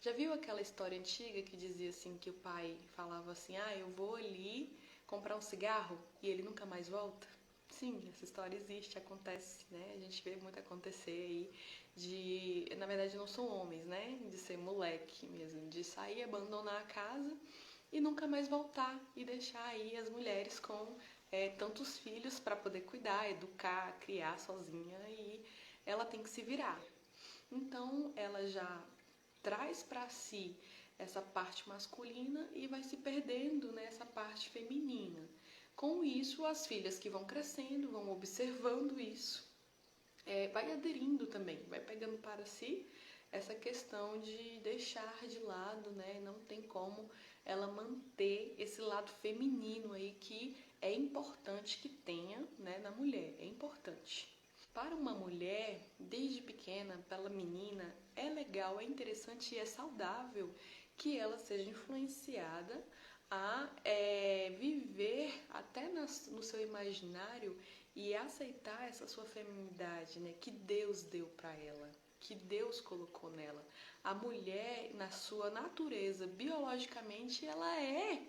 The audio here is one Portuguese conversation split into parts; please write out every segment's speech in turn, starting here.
Já viu aquela história antiga que dizia assim que o pai falava assim, eu vou ali comprar um cigarro e ele nunca mais volta? Sim, essa história existe, acontece, né? A gente vê muito acontecer aí na verdade não são homens, né? De ser moleque mesmo, de sair, abandonar a casa e nunca mais voltar e deixar aí as mulheres com tantos filhos para poder cuidar, educar, criar sozinha e ela tem que se virar. Então ela já traz para si essa parte masculina e vai se perdendo nessa parte feminina. Com isso, as filhas que vão crescendo, vão observando isso, vai aderindo também, vai pegando para si essa questão de deixar de lado, né? Não tem como ela manter esse lado feminino aí que é importante que tenha, né, na mulher, é importante. Para uma mulher, desde pequena, pela menina, é legal, é interessante e é saudável que ela seja influenciada a viver até no seu imaginário e aceitar essa sua feminilidade, né, que Deus deu para ela, que Deus colocou nela. A mulher, na sua natureza, biologicamente, ela é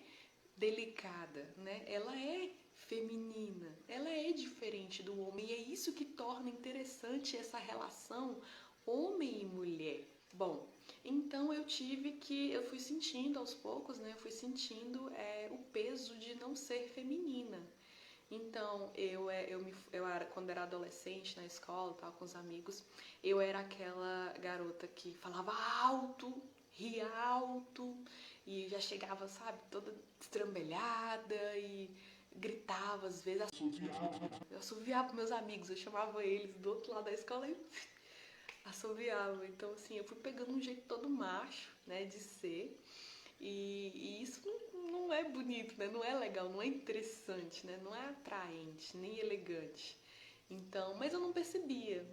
delicada, né? Ela é feminina, ela é diferente do homem e é isso que torna interessante essa relação homem e mulher. Bom, então eu fui sentindo aos poucos, né? Eu fui sentindo o peso de não ser feminina. Então, quando era adolescente na escola, tava com os amigos, eu era aquela garota que falava alto, ria alto e já chegava, sabe, toda estrambelhada e gritava às vezes. Eu assoviava meus amigos, eu chamava eles do outro lado da escola e assoviava. Então, assim, eu fui pegando um jeito todo macho, né, de ser. E isso não é bonito, né? Não é legal, não é interessante, né? Não é atraente, nem elegante. Então, mas eu não percebia.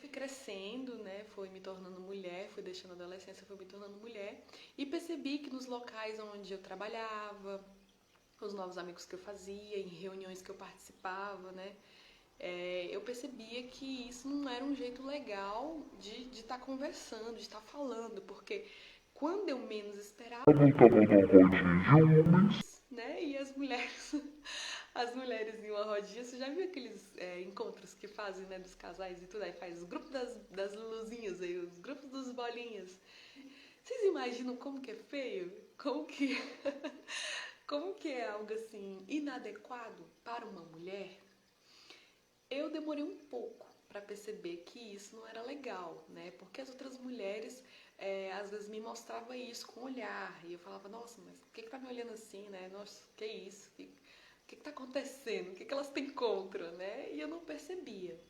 Fui crescendo, né? Fui me tornando mulher, fui deixando a adolescência, fui me tornando mulher. E percebi que nos locais onde eu trabalhava, os novos amigos que eu fazia, em reuniões que eu participava, né? Eu percebia que isso não era um jeito legal de estar conversando, de estar falando, porque quando eu menos esperava, né? E as mulheres em uma rodinha, você já viu aqueles encontros que fazem, né, dos casais e tudo, aí faz os grupos das luzinhas aí, os grupos dos bolinhas. Vocês imaginam como que é feio? Como que é algo assim inadequado para uma mulher? Eu demorei um pouco para perceber que isso não era legal, né? Porque as outras mulheres às vezes me mostravam isso com o olhar e eu falava, nossa, mas por que tá me olhando assim, né? Nossa, que isso? O que tá acontecendo? O que elas têm contra, né? E eu não percebia.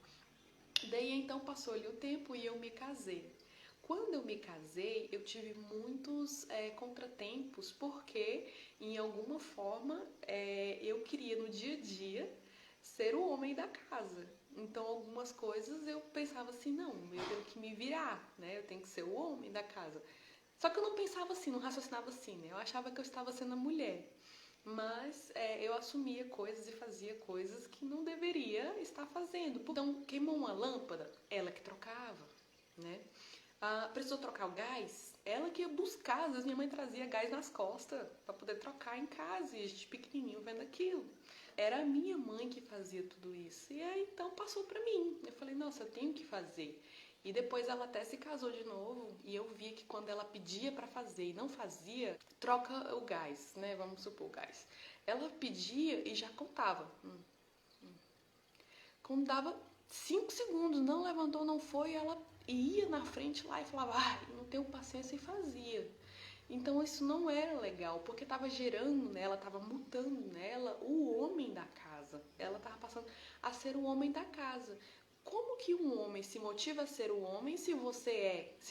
Daí então passou-lhe o tempo e eu me casei. Quando eu me casei, eu tive muitos contratempos porque, em alguma forma, eu queria no dia a dia ser o homem da casa. Então, algumas coisas eu pensava assim, não, eu tenho que me virar, né? Eu tenho que ser o homem da casa. Só que eu não pensava assim, não raciocinava assim, né? Eu achava que eu estava sendo a mulher. Mas eu assumia coisas e fazia coisas que não deveria estar fazendo. Então, queimou uma lâmpada, ela que trocava, né? Precisou trocar o gás, ela que ia buscar. Às vezes minha mãe trazia gás nas costas para poder trocar em casa e a gente pequenininho vendo aquilo. Era a minha mãe que fazia tudo isso. E aí então passou para mim. Eu falei, nossa, eu tenho que fazer. E depois ela até se casou de novo e eu vi que quando ela pedia para fazer e não fazia, troca o gás, né? Vamos supor o gás. Ela pedia e já contava. Quando dava 5 segundos, não levantou, não foi, ela ia na frente lá e falava, não tenho paciência e fazia. Então isso não era legal, porque estava gerando nela, estava mudando nela o homem da casa. Ela estava passando a ser o homem da casa. Como que um homem se motiva a ser o homem se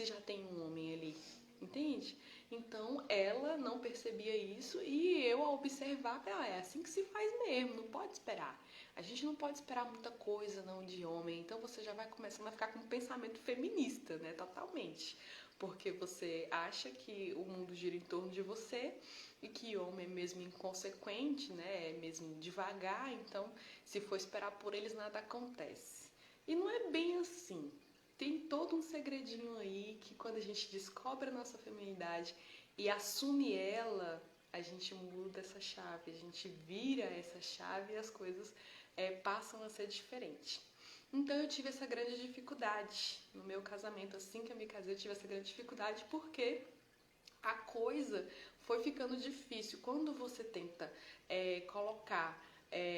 já tem um homem ali? Entende? Então ela não percebia isso e eu, ao observar, é assim que se faz mesmo, não pode esperar. A gente não pode esperar muita coisa não de homem, então você já vai começando a ficar com um pensamento feminista, né? Totalmente. Porque você acha que o mundo gira em torno de você e que homem é mesmo inconsequente, né? É mesmo devagar, então se for esperar por eles nada acontece. E não é bem assim, tem todo um segredinho aí que quando a gente descobre a nossa feminidade e assume ela, a gente muda essa chave, a gente vira essa chave e as coisas passam a ser diferentes. Então eu tive essa grande dificuldade no meu casamento. Assim que eu me casei, eu tive essa grande dificuldade porque a coisa foi ficando difícil. Quando você tenta colocar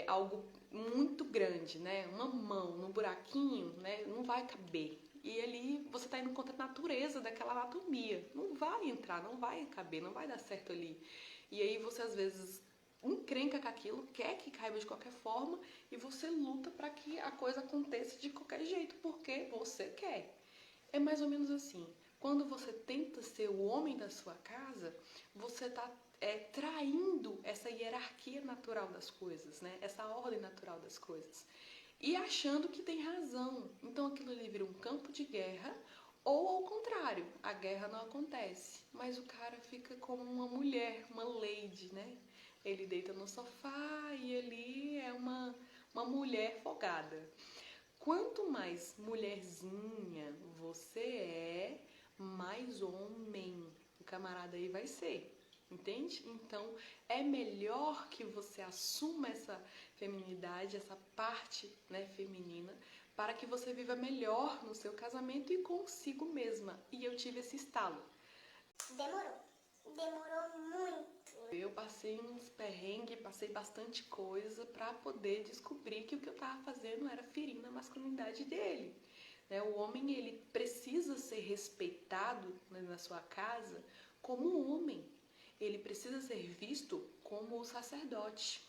algo muito grande, né, uma mão no buraquinho, né, não vai caber. E ali você está indo contra a natureza daquela anatomia. Não vai entrar, não vai caber, não vai dar certo ali. E aí você às vezes encrenca com aquilo, quer que caiba de qualquer forma e você luta para que a coisa aconteça de qualquer jeito, porque você quer. É mais ou menos assim. Quando você tenta ser o homem da sua casa, você está traindo essa hierarquia natural das coisas, né? Essa ordem natural das coisas. E achando que tem razão. Então aquilo ali vira um campo de guerra, ou ao contrário, a guerra não acontece, mas o cara fica como uma mulher, uma lady, né? Ele deita no sofá e ele é uma mulher folgada. Quanto mais mulherzinha você mais homem o camarada aí vai ser. Entende? Então, é melhor que você assuma essa feminidade, essa parte, né, feminina, para que você viva melhor no seu casamento e consigo mesma. E eu tive esse estalo. Demorou muito. Eu passei uns perrengues, passei bastante coisa para poder descobrir que o que eu estava fazendo era ferindo a masculinidade dele. O homem, ele precisa ser respeitado, né, na sua casa como homem. Ele precisa ser visto como o sacerdote.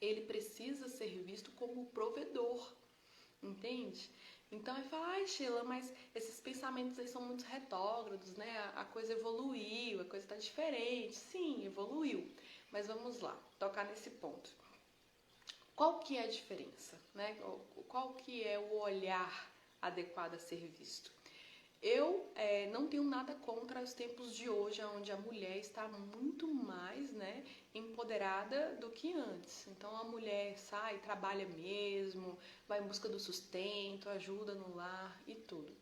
Ele precisa ser visto como o provedor. Entende? Então ele fala, ai Sheila, mas esses pensamentos aí são muito retrógrados, né? A coisa evoluiu, a coisa está diferente. Sim, evoluiu. Mas vamos lá, tocar nesse ponto. Qual que é a diferença, né? Qual que é o olhar adequado a ser visto? Eu não tenho nada contra os tempos de hoje, onde a mulher está muito mais, né, empoderada do que antes. Então a mulher sai, trabalha mesmo, vai em busca do sustento, ajuda no lar e tudo.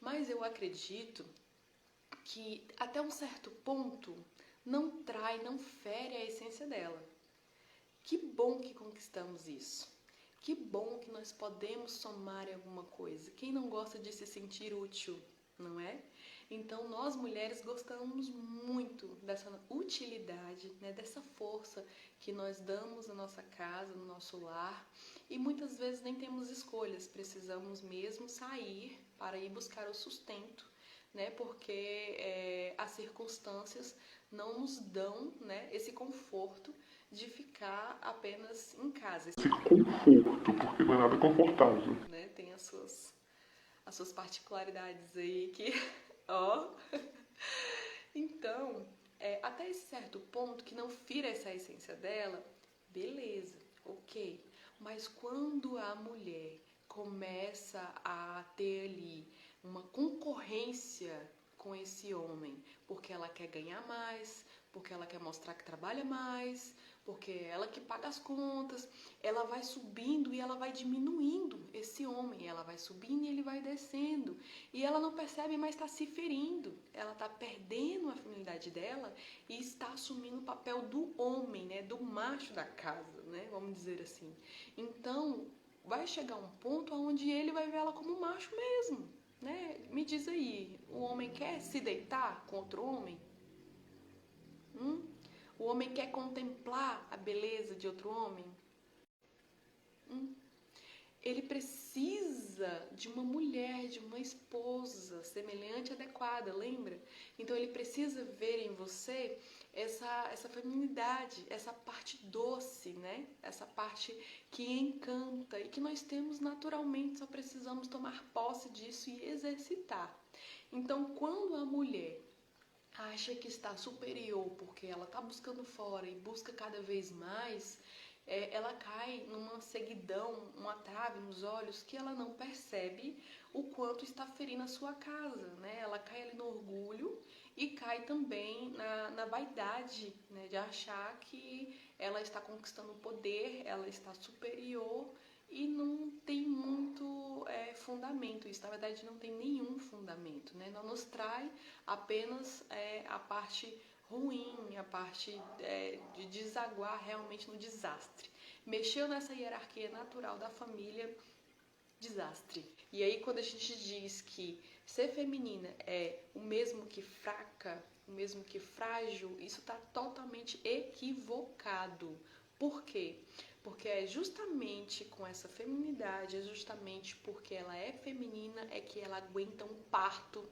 Mas eu acredito que até um certo ponto não trai, não fere a essência dela. Que bom que conquistamos isso. Que bom que nós podemos somar em alguma coisa. Quem não gosta de se sentir útil, não é? Então, nós mulheres gostamos muito dessa utilidade, né, dessa força que nós damos na nossa casa, no nosso lar, e muitas vezes nem temos escolhas, precisamos mesmo sair para ir buscar o sustento, né, porque as circunstâncias não nos dão, né, esse conforto de ficar apenas em casa. Esse conforto, porque não é nada confortável. Né, tem as suas particularidades aí que, ó. Então, até esse certo ponto que não fira essa essência dela, beleza, ok. Mas quando a mulher começa a ter ali uma concorrência com esse homem, porque ela quer ganhar mais, porque ela quer mostrar que trabalha mais, porque é ela que paga as contas, ela vai subindo e ela vai diminuindo esse homem, ela vai subindo e ele vai descendo, e ela não percebe, mas está se ferindo, ela está perdendo a feminilidade dela e está assumindo o papel do homem, né, do macho da casa, né, vamos dizer assim. Então, vai chegar um ponto onde ele vai ver ela como macho mesmo, né? Me diz aí, o homem quer se deitar com outro homem? O homem quer contemplar a beleza de outro homem? Ele precisa de uma mulher, de uma esposa semelhante, adequada, lembra? Então ele precisa ver em você essa feminilidade, essa parte doce, né? Essa parte que encanta e que nós temos naturalmente, só precisamos tomar posse disso e exercitar. Então, quando a mulher acha que está superior porque ela está buscando fora e busca cada vez mais, ela cai numa ceguidão, uma trave nos olhos que ela não percebe o quanto está ferindo a sua casa, né? Ela cai ali no orgulho e cai também na vaidade, né? De achar que ela está conquistando o poder, ela está superior e não tem muito fundamento isso. Na verdade, não tem nenhum fundamento, né? Não nos traz apenas a parte ruim, a parte de desaguar realmente no desastre. Mexeu nessa hierarquia natural da família, desastre. E aí, quando a gente diz que ser feminina é o mesmo que fraca, o mesmo que frágil, isso está totalmente equivocado. Por quê? Porque é justamente com essa feminidade, é justamente porque ela é feminina, é que ela aguenta um parto,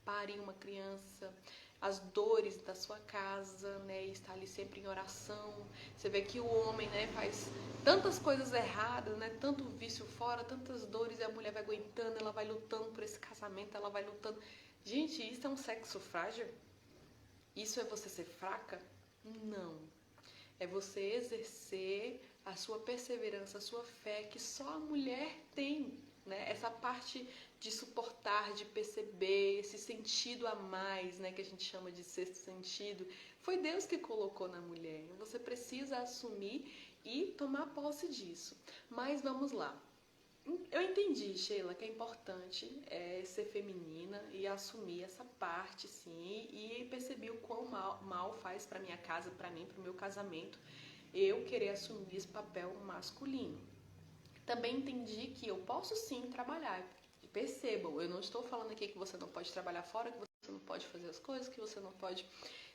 parir uma criança, as dores da sua casa, né, e está ali sempre em oração. Você vê que o homem, né, faz tantas coisas erradas, né, tanto vício fora, tantas dores, e a mulher vai aguentando, ela vai lutando por esse casamento, ela vai lutando. Gente, isso é um sexo frágil? Isso é você ser fraca? Não. É você exercer a sua perseverança, a sua fé, que só a mulher tem, né? Essa parte de suportar, de perceber, esse sentido a mais, né? Que a gente chama de sexto sentido. Foi Deus que colocou na mulher. Você precisa assumir e tomar posse disso. Mas vamos lá. Eu entendi, Sheila, que é importante ser feminina e assumir essa parte, sim, e percebi o quão mal faz para minha casa, para mim, para o meu casamento, eu querer assumir esse papel masculino. Também entendi que eu posso sim trabalhar. Percebam, eu não estou falando aqui que você não pode trabalhar fora, que você não pode fazer as coisas, que você não pode...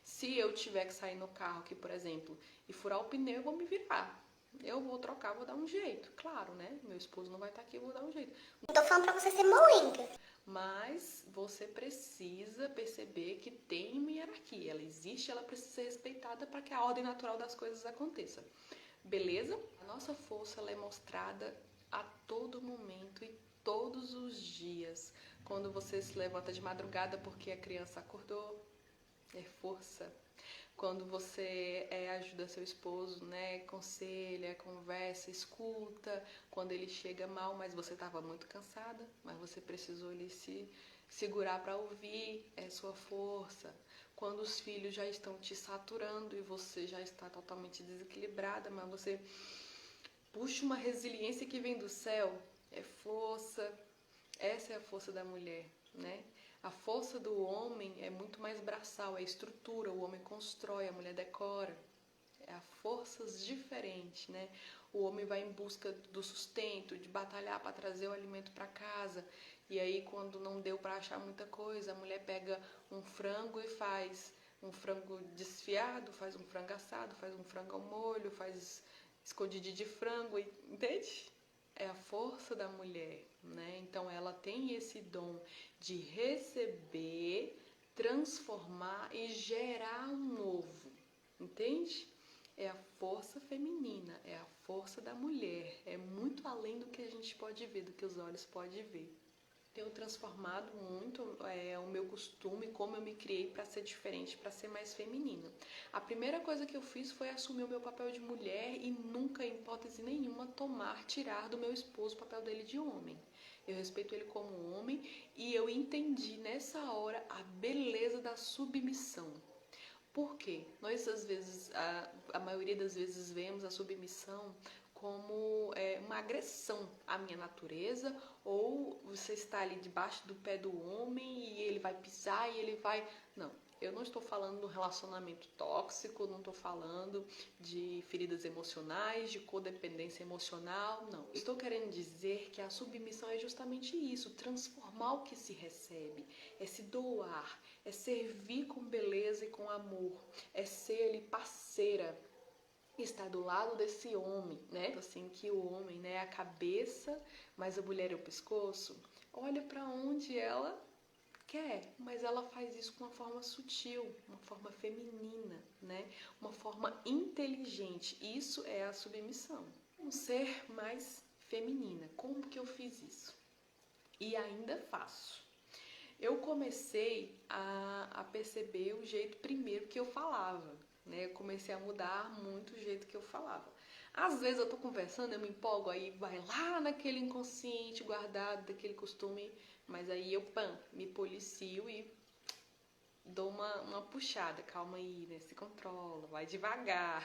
Se eu tiver que sair no carro aqui, por exemplo, e furar o pneu, eu vou me virar. Eu vou trocar, vou dar um jeito. Claro, né? Meu esposo não vai estar aqui, eu vou dar um jeito. Não tô falando pra você ser molenga. Mas você precisa perceber que tem uma hierarquia. Ela existe, ela precisa ser respeitada para que a ordem natural das coisas aconteça. Beleza? A nossa força ela é mostrada a todo momento e todos os dias. Quando você se levanta de madrugada porque a criança acordou, é força. Quando você ajuda seu esposo, né, aconselha, conversa, escuta, quando ele chega mal, mas você estava muito cansada, mas você precisou ali se segurar para ouvir, é sua força. Quando os filhos já estão te saturando e você já está totalmente desequilibrada, mas você puxa uma resiliência que vem do céu, é força. Essa é a força da mulher, né? A força do homem é muito mais braçal, é estrutura, o homem constrói, a mulher decora. É forças diferentes, né? O homem vai em busca do sustento, de batalhar para trazer o alimento para casa. E aí, quando não deu para achar muita coisa, a mulher pega um frango e faz um frango desfiado, faz um frango assado, faz um frango ao molho, faz escondidinho de frango, entende? É a força da mulher, né? Então ela tem esse dom de receber, transformar e gerar um novo, entende? É a força feminina, é a força da mulher, é muito além do que a gente pode ver, do que os olhos podem ver. Tenho transformado muito o meu costume, como eu me criei para ser diferente, para ser mais feminina. A primeira coisa que eu fiz foi assumir o meu papel de mulher e nunca, em hipótese nenhuma, tirar do meu esposo o papel dele de homem. Eu respeito ele como homem e eu entendi nessa hora a beleza da submissão. Por quê? Nós, às vezes, a maioria das vezes, vemos a submissão como uma agressão à minha natureza, ou você está ali debaixo do pé do homem e ele vai pisar e ele vai... Não, eu não estou falando de um relacionamento tóxico, não estou falando de feridas emocionais, de codependência emocional, não. Estou querendo dizer que a submissão é justamente isso, transformar o que se recebe, é se doar, é servir com beleza e com amor, é ser ali parceira, estar do lado desse homem, né? Assim que o homem, né, é a cabeça, mas a mulher é o pescoço. Olha para onde ela quer, mas ela faz isso com uma forma sutil, uma forma feminina, né? Uma forma inteligente. Isso é a submissão. Um ser mais feminina. Como que eu fiz isso? E ainda faço. Eu comecei a perceber o jeito primeiro que eu falava, né? Eu comecei a mudar muito o jeito que eu falava. Às vezes eu tô conversando, eu me empolgo, aí vai lá naquele inconsciente guardado, daquele costume, mas aí eu, me policio e dou uma puxada. Calma aí, né? Se controla, vai devagar.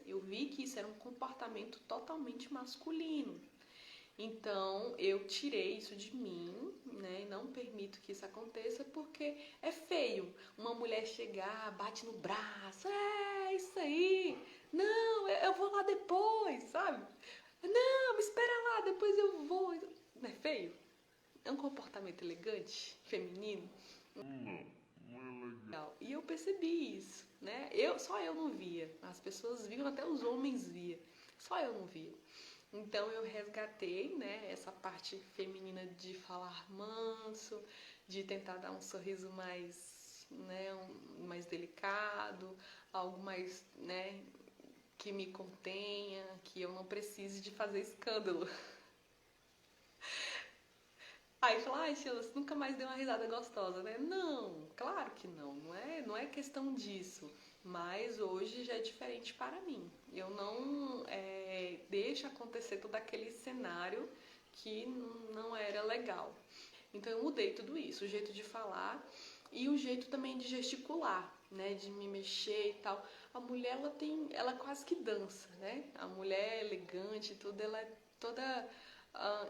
Eu vi que isso era um comportamento totalmente masculino. Então, eu tirei isso de mim, né? E não permito que isso aconteça porque é feio. Uma mulher chegar, bate no braço, isso aí. Não, eu vou lá depois, sabe? Não, me espera lá, depois eu vou. Não é feio? É um comportamento elegante, feminino. Legal. E eu percebi isso, né? Só eu não via. As pessoas viam, até os homens via. Só eu não via. Então eu resgatei, né, essa parte feminina de falar manso, de tentar dar um sorriso mais, né, mais delicado, algo mais, né, que me contenha, que eu não precise de fazer escândalo. Aí fala, ai, Sheila, você nunca mais deu uma risada gostosa, né? Não, claro que não, não é questão disso. Mas hoje já é diferente para mim. Eu não deixo acontecer todo aquele cenário que não era legal. Então eu mudei tudo isso, o jeito de falar e o jeito também de gesticular, né? De me mexer e tal. A mulher, ela quase que dança, né? A mulher elegante, tudo, ela é toda...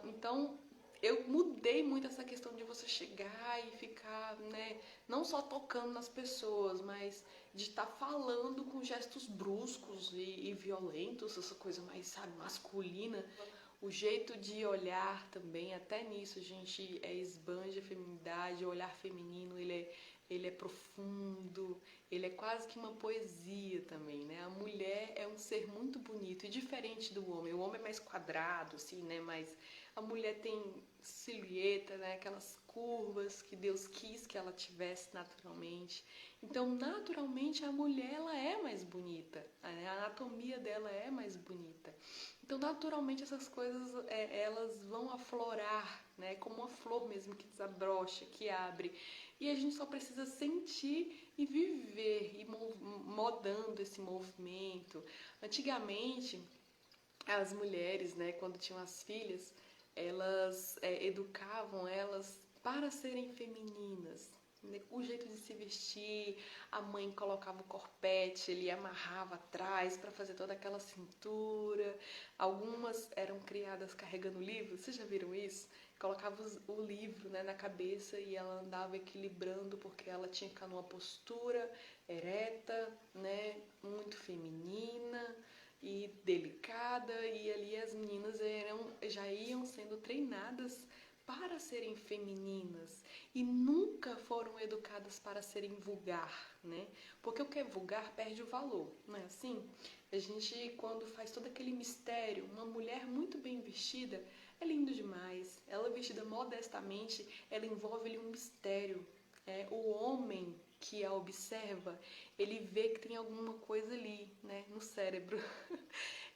então eu mudei muito essa questão de você chegar e ficar, né, não só tocando nas pessoas, mas de estar falando com gestos bruscos e violentos, essa coisa mais, sabe, masculina. O jeito de olhar também, até nisso a gente esbanja a feminidade, o olhar feminino, ele é profundo, ele é quase que uma poesia também, né? A mulher é um ser muito bonito e diferente do homem. O homem é mais quadrado, assim, né? Mas a mulher tem silhueta, né? Aquelas curvas que Deus quis que ela tivesse naturalmente. Então, naturalmente, a mulher, ela é mais bonita. A anatomia dela é mais bonita. Então, naturalmente, essas coisas, elas vão aflorar, né? Como uma flor mesmo que desabrocha, que abre. E a gente só precisa sentir e viver, e modando esse movimento. Antigamente, as mulheres, né, quando tinham as filhas, elas educavam elas para serem femininas. O jeito de se vestir, a mãe colocava o corpete, ele amarrava atrás para fazer toda aquela cintura. Algumas eram criadas carregando livros, vocês já viram isso? Colocava o livro, né, na cabeça e ela andava equilibrando porque ela tinha que ficar numa postura ereta, né, muito feminina e delicada, e ali as meninas já iam sendo treinadas para serem femininas e nunca foram educadas para serem vulgar, né? Porque o que é vulgar perde o valor, não é assim? A gente, quando faz todo aquele mistério, uma mulher muito bem vestida é lindo demais. Ela vestida modestamente, ela envolve ali um mistério. O homem que a observa, ele vê que tem alguma coisa ali, né, no cérebro.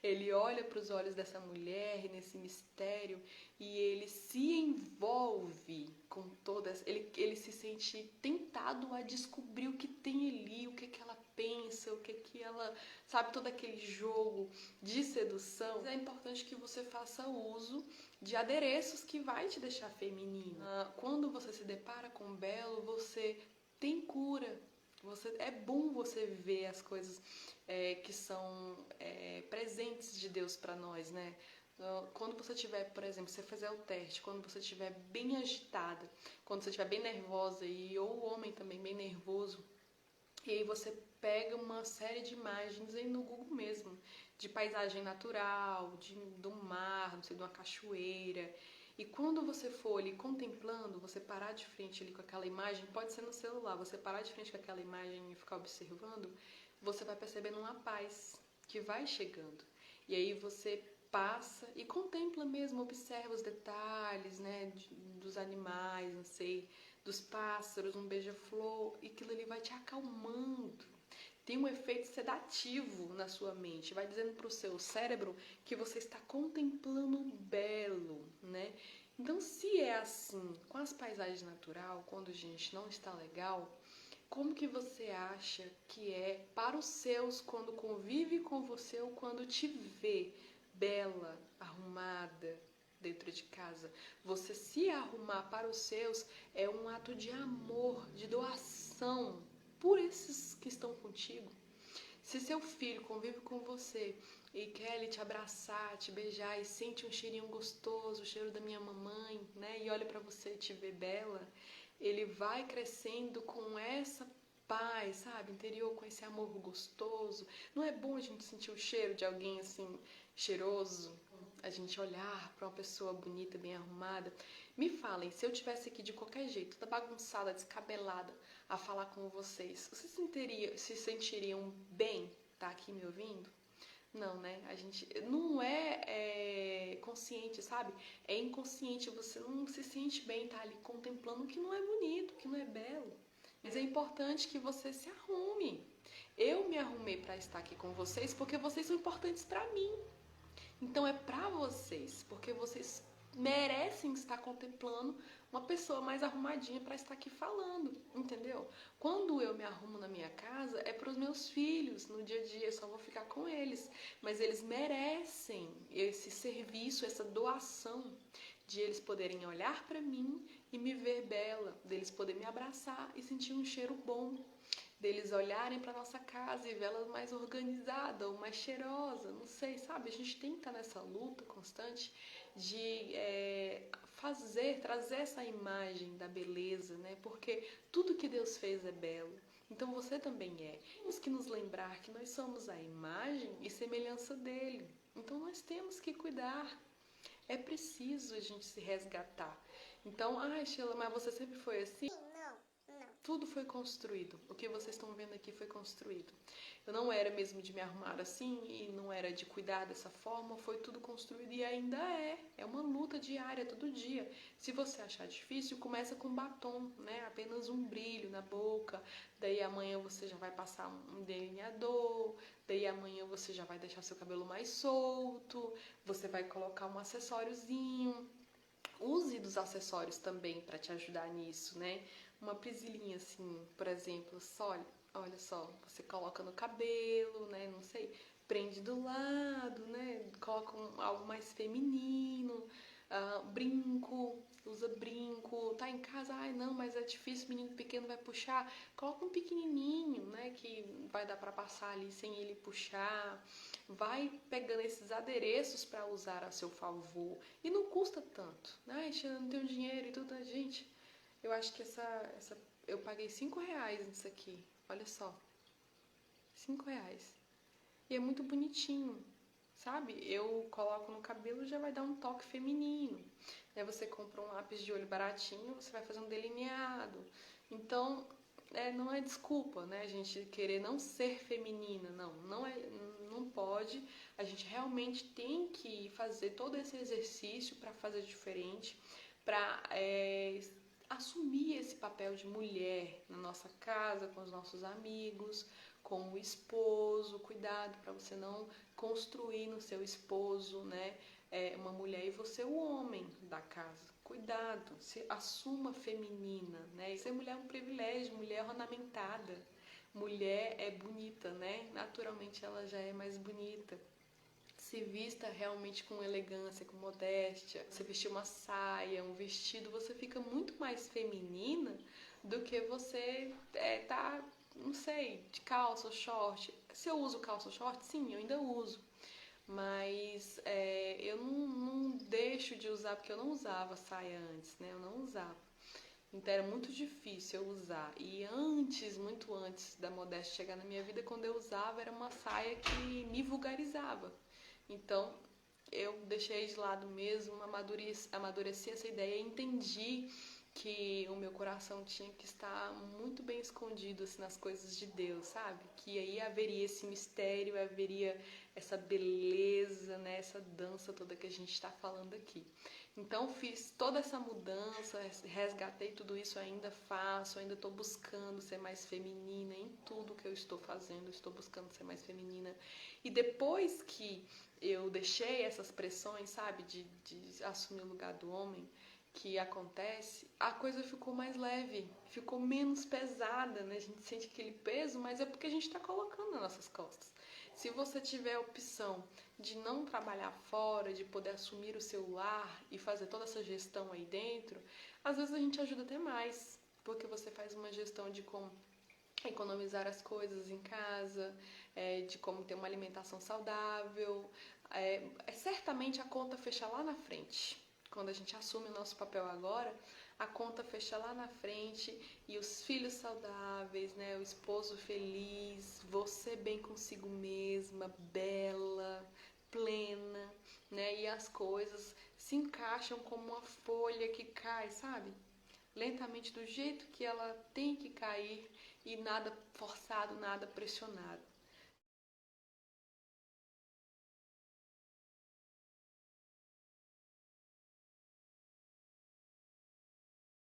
Ele olha para os olhos dessa mulher nesse mistério e ele se envolve com todas. Ele se sente tentado a descobrir o que tem ali, o que ela pensa, o que ela. Sabe, todo aquele jogo de sedução. É importante que você faça uso de adereços que vai te deixar feminina. Quando você se depara com o belo, você tem cura. É bom você ver as coisas que são presentes de Deus para nós, né? Quando você tiver, por exemplo, você fizer o teste, quando você estiver bem agitada, quando você estiver bem nervosa ou o homem também bem nervoso, e aí você pega uma série de imagens aí no Google mesmo, de paisagem natural, do mar, não sei, de uma cachoeira. E quando você for ali contemplando, você parar de frente ali com aquela imagem, pode ser no celular, você parar de frente com aquela imagem e ficar observando, você vai percebendo uma paz que vai chegando. E aí você passa e contempla mesmo, observa os detalhes, né, dos animais, não sei, dos pássaros, um beija-flor, e aquilo ali vai te acalmando. Tem um efeito sedativo na sua mente, vai dizendo para o seu cérebro que você está contemplando o belo, né? Então, se é assim, com as paisagens naturais, quando a gente não está legal, como que você acha que é para os seus quando convive com você ou quando te vê bela, arrumada dentro de casa? Você se arrumar para os seus é um ato de amor, de doação por esses que estão contigo. Se seu filho convive com você e quer ele te abraçar, te beijar e sente um cheirinho gostoso, o cheiro da minha mamãe, né? E olha pra você e te vê bela, ele vai crescendo com essa paz, sabe? Interior, com esse amor gostoso. Não é bom a gente sentir o cheiro de alguém assim, cheiroso? A gente olhar pra uma pessoa bonita, bem arrumada. Me falem, se eu tivesse aqui de qualquer jeito, toda bagunçada, descabelada, a falar com vocês, vocês se sentiriam bem estar aqui me ouvindo? Não, né? A gente não é consciente, sabe? É inconsciente, você não se sente bem estar ali contemplando o que não é bonito, o que não é belo. Mas é importante que você se arrume. Eu me arrumei para estar aqui com vocês porque vocês são importantes para mim. Então é pra vocês, porque vocês merecem estar contemplando uma pessoa mais arrumadinha para estar aqui falando, entendeu? Quando eu me arrumo na minha casa é para os meus filhos, no dia a dia eu só vou ficar com eles, mas eles merecem esse serviço, essa doação de eles poderem olhar para mim e me ver bela, deles poderem me abraçar e sentir um cheiro bom, deles olharem para nossa casa e vê-la mais organizada ou mais cheirosa, não sei, sabe? A gente tem que estar nessa luta constante de trazer essa imagem da beleza, né? Porque tudo que Deus fez é belo. Então você também é. Isso que nos lembrar que nós somos a imagem e semelhança dele. Então nós temos que cuidar. É preciso a gente se resgatar. Então, Sheila, mas você sempre foi assim? Não. Tudo foi construído. O que vocês estão vendo aqui foi construído. Eu não era mesmo de me arrumar assim e não era de cuidar dessa forma. Foi tudo construído e ainda é. É uma luta diária, todo dia. Se você achar difícil, começa com batom, né? Apenas um brilho na boca. Daí amanhã você já vai passar um delineador. Daí amanhã você já vai deixar seu cabelo mais solto. Você vai colocar um acessóriozinho. Use dos acessórios também para te ajudar nisso, né? Uma presilhinha assim, por exemplo, olha só, você coloca no cabelo, né? Não sei, prende do lado, né? Coloca algo mais feminino, usa brinco, tá em casa, ai não, mas é difícil, menino pequeno vai puxar, coloca um pequenininho, né? Que vai dar para passar ali sem ele puxar. Vai pegando esses adereços para usar a seu favor e não custa tanto, né? Eu não tenho dinheiro e tudo, gente. Eu acho que eu paguei R$5 nisso aqui, olha só, R$5 e é muito bonitinho, sabe? Eu coloco no cabelo e já vai dar um toque feminino, né? Você compra um lápis de olho baratinho, você vai fazer um delineado, então não é desculpa, né? A gente querer não ser feminina, não pode. A gente realmente tem que fazer todo esse exercício para fazer diferente, para assumir esse papel de mulher na nossa casa, com os nossos amigos, com o esposo. Cuidado para você não construir no seu esposo, né, uma mulher e você o homem da casa. Cuidado, se assuma feminina, né? Ser mulher é um privilégio, mulher é ornamentada, mulher é bonita, né? Naturalmente ela já é mais bonita. Se vista realmente com elegância, com modéstia. Você vestir uma saia, um vestido, você fica muito mais feminina do que você não sei, de calça ou short. Se eu uso calça ou short, sim, eu ainda uso. Mas eu não deixo de usar, porque eu não usava saia antes, né? Eu não usava. Então era muito difícil eu usar. E muito antes da modéstia chegar na minha vida, quando eu usava, era uma saia que me vulgarizava. Então, eu deixei de lado mesmo, amadureci essa ideia e entendi que o meu coração tinha que estar muito bem escondido assim, nas coisas de Deus, sabe? Que aí haveria esse mistério, haveria essa beleza, né? Essa dança toda que a gente está falando aqui. Então fiz toda essa mudança, resgatei tudo isso, ainda faço, ainda estou buscando ser mais feminina em tudo que eu estou fazendo, estou buscando ser mais feminina. E depois que eu deixei essas pressões, sabe, de assumir o lugar do homem, que acontece, a coisa ficou mais leve, ficou menos pesada, né? A gente sente aquele peso, mas é porque a gente está colocando nas nossas costas. Se você tiver a opção de não trabalhar fora, de poder assumir o seu lar e fazer toda essa gestão aí dentro, às vezes a gente ajuda até mais, porque você faz uma gestão de como economizar as coisas em casa, de como ter uma alimentação saudável. Certamente a conta fecha lá na frente. Quando a gente assume o nosso papel agora, a conta fecha lá na frente e os filhos saudáveis, né? O esposo feliz, você bem consigo mesma, bela, plena, né? E as coisas se encaixam como uma folha que cai, sabe? Lentamente do jeito que ela tem que cair e nada forçado, nada pressionado.